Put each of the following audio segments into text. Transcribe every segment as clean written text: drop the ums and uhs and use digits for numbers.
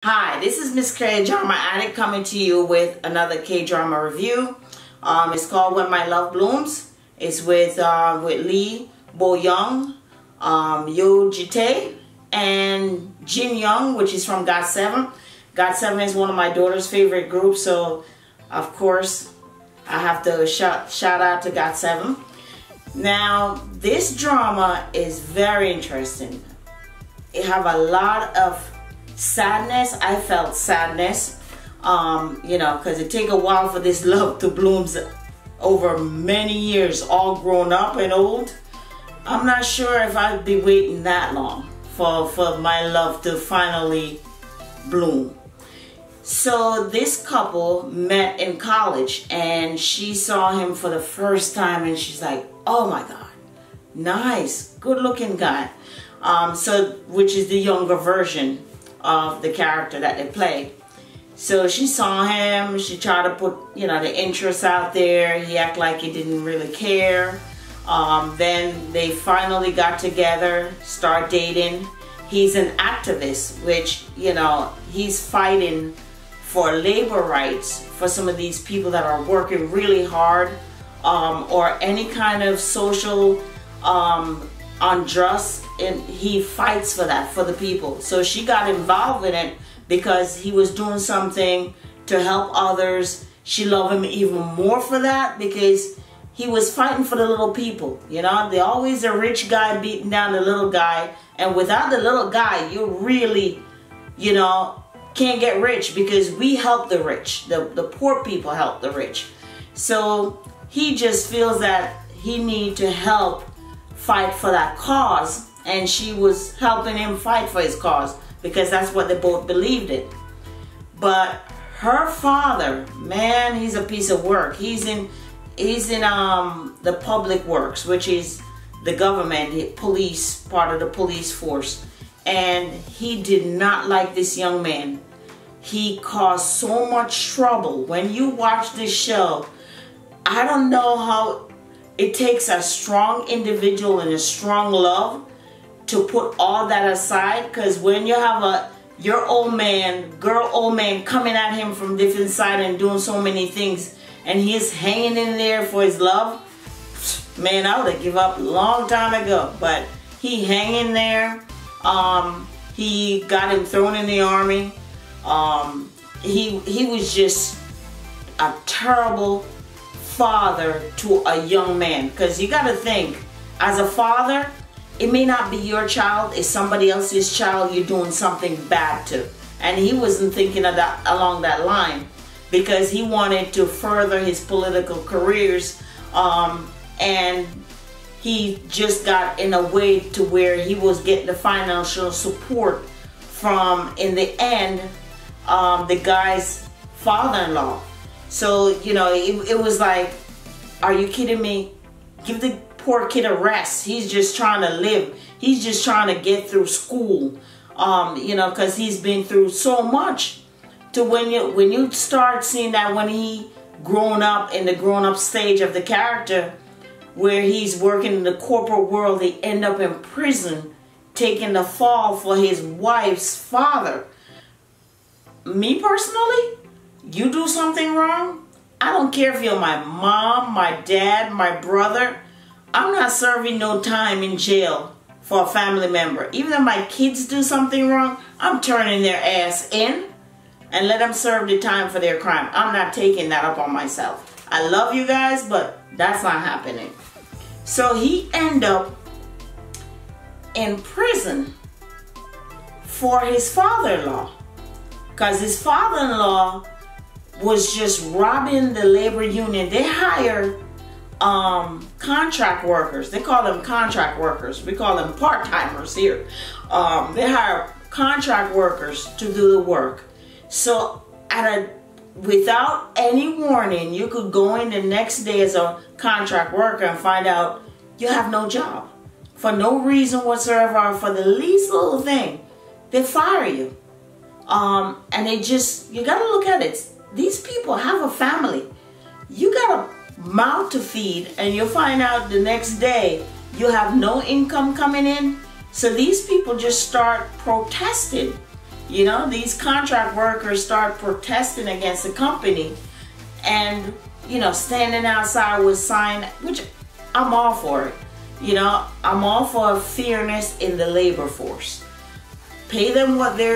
Hi, this is Miss Kdrama Addict coming to you with another K-drama review. It's called When My Love Blooms. It's with Lee Bo-young, Ji-tae, and Jin-young, which is from GOT7. GOT7 is one of my daughter's favorite groups, so of course I have to shout out to GOT7. Now, this drama is very interesting. It have a lot of sadness. I felt sadness, you know, because it take a while for this love to bloom over many years, all grown up and old. I'm not sure if I'd be waiting that long for my love to finally bloom. So this couple met in college and she saw him for the first time and she's like, oh my God, nice, good looking guy. Which is the younger version of the character that they played. So she saw him, she tried to put, you know, the interest out there. He acted like he didn't really care. Then they finally got together, start dating. He's an activist, which, you know, he's fighting for labor rights for some of these people that are working really hard, or any kind of social unjust, and he fights for that, for the people. So she got involved in it because he was doing something to help others. She loved him even more for that because he was fighting for the little people. You know, they're always a rich guy beating down the little guy, and without the little guy, you really, you know, can't get rich, because we help the rich. The poor people help the rich. So he just feels that he need to help fight for that cause, and she was helping him fight for his cause because that's what they both believed in. But her father, man, he's a piece of work. He's in the public works, which is the government, police, part of the police force. And he did not like this young man. He caused so much trouble. When you watch this show, I don't know how it takes a strong individual and a strong love to put all that aside, because when you have your old man coming at him from different side and doing so many things, and he's hanging in there for his love, man, I would have given up a long time ago. But he hanging there. He got him thrown in the army. He was just a terrible father to a young man, because you got to think, as a father, it may not be your child, it's somebody else's child you're doing something bad to. And he wasn't thinking of that along that line, because he wanted to further his political careers, and he just got in a way to where he was getting the financial support from, in the end, the guy's father-in-law. So, you know, it was like, are you kidding me? Give the poor kid a rest. He's just trying to live. He's just trying to get through school, you know, because he's been through so much. To when you start seeing that when he grown up, in the grown-up stage of the character, where he's working in the corporate world, they end up in prison, taking the fall for his wife's father. Me personally, you do something wrong, I don't care if you're my mom, my dad, my brother, I'm not serving no time in jail for a family member. Even if my kids do something wrong, I'm turning their ass in and let them serve the time for their crime. I'm not taking that up on myself. I love you guys, but that's not happening. So he ended up in prison for his father-in-law, because his father-in-law was just robbing the labor union. They hire contract workers. They call them contract workers. We call them part-timers here. They hire contract workers to do the work. So without any warning, you could go in the next day as a contract worker and find out you have no job. For no reason whatsoever, for the least little thing, they fire you. And you gotta look at it. These people have a family. You got a mouth to feed, and you'll find out the next day you have no income coming in. So these people just start protesting You know, these contract workers start protesting against the company and, you know, standing outside with sign, which I'm all for it. You know, I'm all for fairness in the labor force. Pay them what they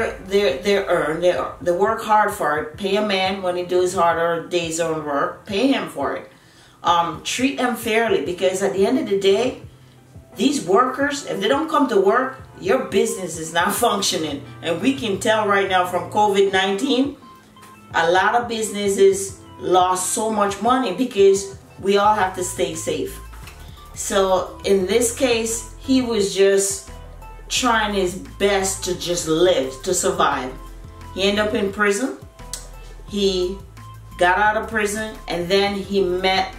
earn. They work hard for it. Pay a man when he does harder days on work. Pay him for it. Treat them fairly, because at the end of the day, these workers, if they don't come to work, your business is not functioning. And we can tell right now from COVID-19, a lot of businesses lost so much money because we all have to stay safe. So in this case, he was just trying his best to just live, to survive. He ended up in prison. He got out of prison, and then he met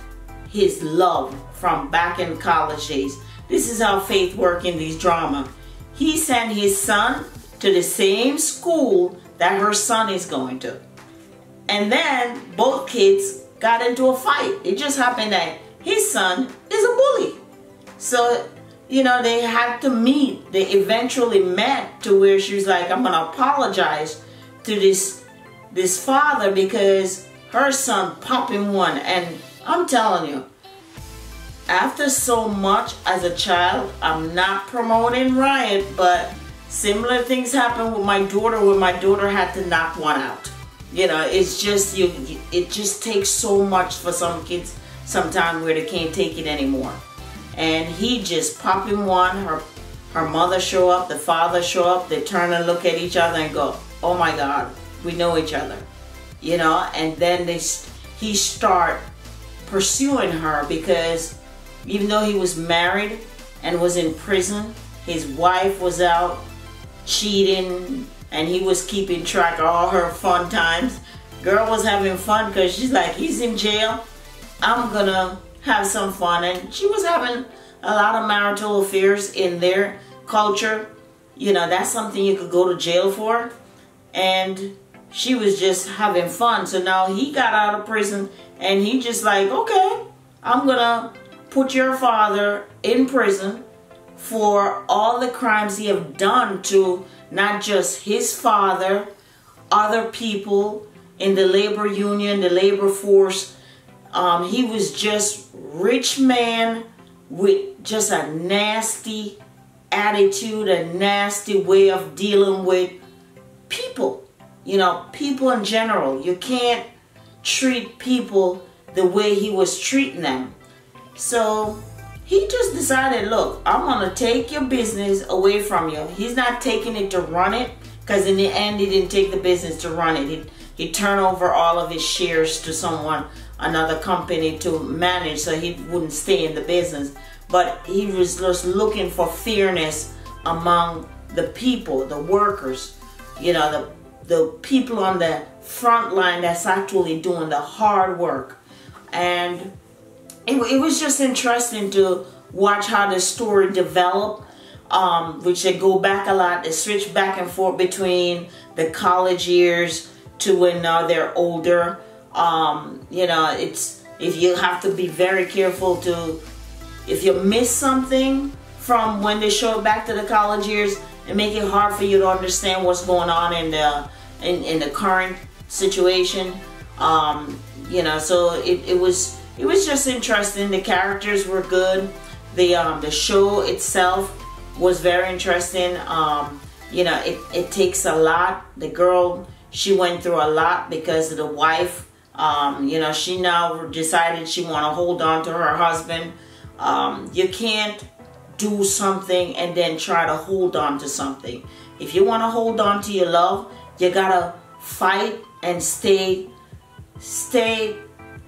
his love from back in college days. This is how faith works in these drama. He sent his son to the same school that her son is going to. And then both kids got into a fight. It just happened that his son is a bully. So, you know, they had to meet. They eventually met to where she was like, I'm going to apologize to this father because her son popped him one. And I'm telling you, after so much as a child, I'm not promoting riot, but similar things happened with my daughter where my daughter had to knock one out. You know, it's just, it just takes so much for some kids sometimes where they can't take it anymore. And he just popped him one. Her mother show up, the father show up, they turn and look at each other and go, oh my God, we know each other. You know, and then he start pursuing her because even though he was married and was in prison, his wife was out cheating and he was keeping track of all her fun times. Girl was having fun because she's like, he's in jail, I'm gonna have some fun. And she was having a lot of marital affairs in their culture. You know, that's something you could go to jail for. And she was just having fun. So now he got out of prison and he just like, okay, I'm gonna put your father in prison for all the crimes he have done to not just his father, other people in the labor union, the labor force. He was just rich man with just a nasty attitude, a nasty way of dealing with people. You know, people in general. You can't treat people the way he was treating them. So he just decided, look, I'm going to take your business away from you. He's not taking it to run it, because in the end, he didn't take the business to run it. He turned over all of his shares to someone, another company to manage, so he wouldn't stay in the business. But he was just looking for fairness among the people, the workers, you know, the people on the front line that's actually doing the hard work. And it was just interesting to watch how the story developed, which they go back a lot. They switch back and forth between the college years to when now they're older. You know, if you have to be very careful to, if you miss something from when they show it back to the college years, it make it hard for you to understand what's going on in the current situation. You know, so it was just interesting. The characters were good. The show itself was very interesting. You know, it takes a lot. The girl, she went through a lot because of the wife. You know, she now decided she want to hold on to her husband. You can't do something and then try to hold on to something. If you want to hold on to your love, you gotta fight and stay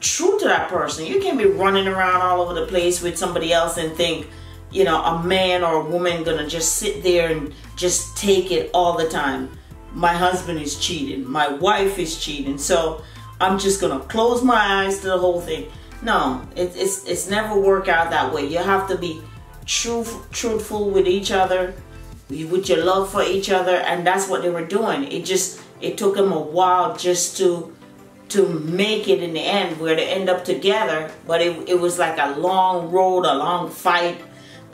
true to that person. You can't be running around all over the place with somebody else and think, you know, a man or a woman gonna just sit there and just take it all the time. My husband is cheating, my wife is cheating, so I'm just gonna close my eyes to the whole thing. No, it's never work out that way. You have to be truthful with each other, with your love for each other, and that's what they were doing. It took them a while just to make it in the end, where they end up together. But it was like a long road, a long fight,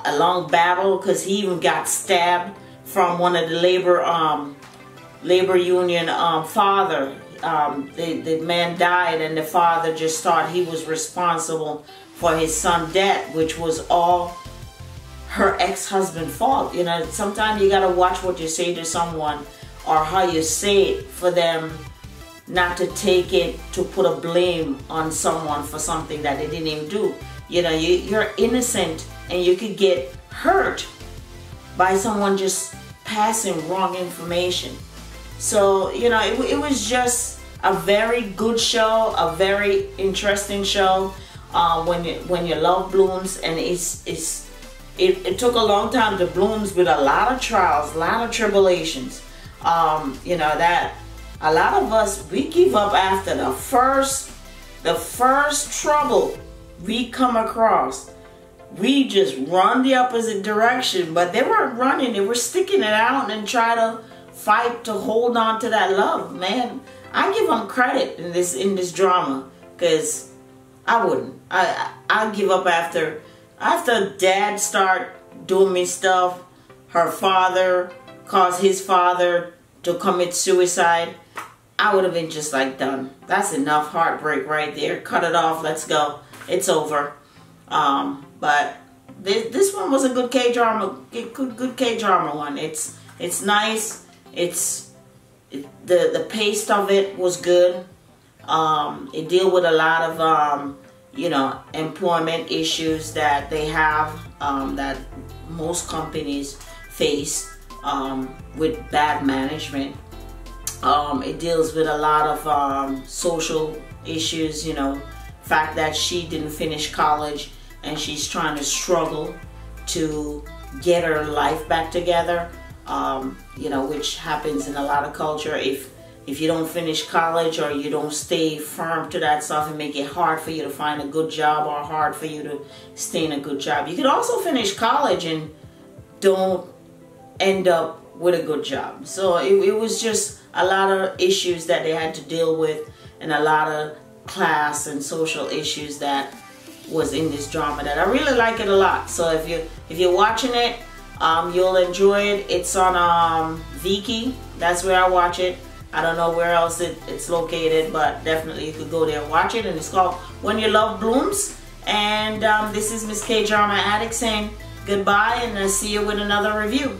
a long battle, because he even got stabbed from one of the labor union father. The man died, and the father just thought he was responsible for his son's death, which was all her ex-husband's fault. You know, sometimes you gotta watch what you say to someone or how you say it for them not to take it to put a blame on someone for something that they didn't even do. You know, you're innocent, and you could get hurt by someone just passing wrong information. So, you know, it was just a very good show, a very interesting show. When your love blooms, and it took a long time to bloom with a lot of trials, a lot of tribulations. You know, that a lot of us, we give up after the first trouble we come across. We just run the opposite direction, but they weren't running, they were sticking it out and try to fight to hold on to that love. Man, I give them credit in this drama, because I wouldn't. I give up after dad start doing me stuff. Her father caused his father to commit suicide. I would have been just like, done. That's enough heartbreak right there. Cut it off. Let's go. It's over. But this one was a good K-drama, good K-drama one. It's nice. The pace of it was good. It deal with a lot of you know, employment issues that they have, that most companies face with bad management. It deals with a lot of social issues, you know, fact that she didn't finish college and she's trying to struggle to get her life back together, you know, which happens in a lot of culture. If you don't finish college, or you don't stay firm to that stuff, and make it hard for you to find a good job, or hard for you to stay in a good job. You could also finish college and don't end up with a good job. So it was just a lot of issues that they had to deal with, and a lot of class and social issues that was in this drama, that I really like it a lot. So if you're watching it, you'll enjoy it. It's on Viki. That's where I watch it. I don't know where else it's located, but definitely you could go there and watch it. And it's called When Your Love Blooms. And this is Miss K Drama Addict saying goodbye, and I'll see you with another review.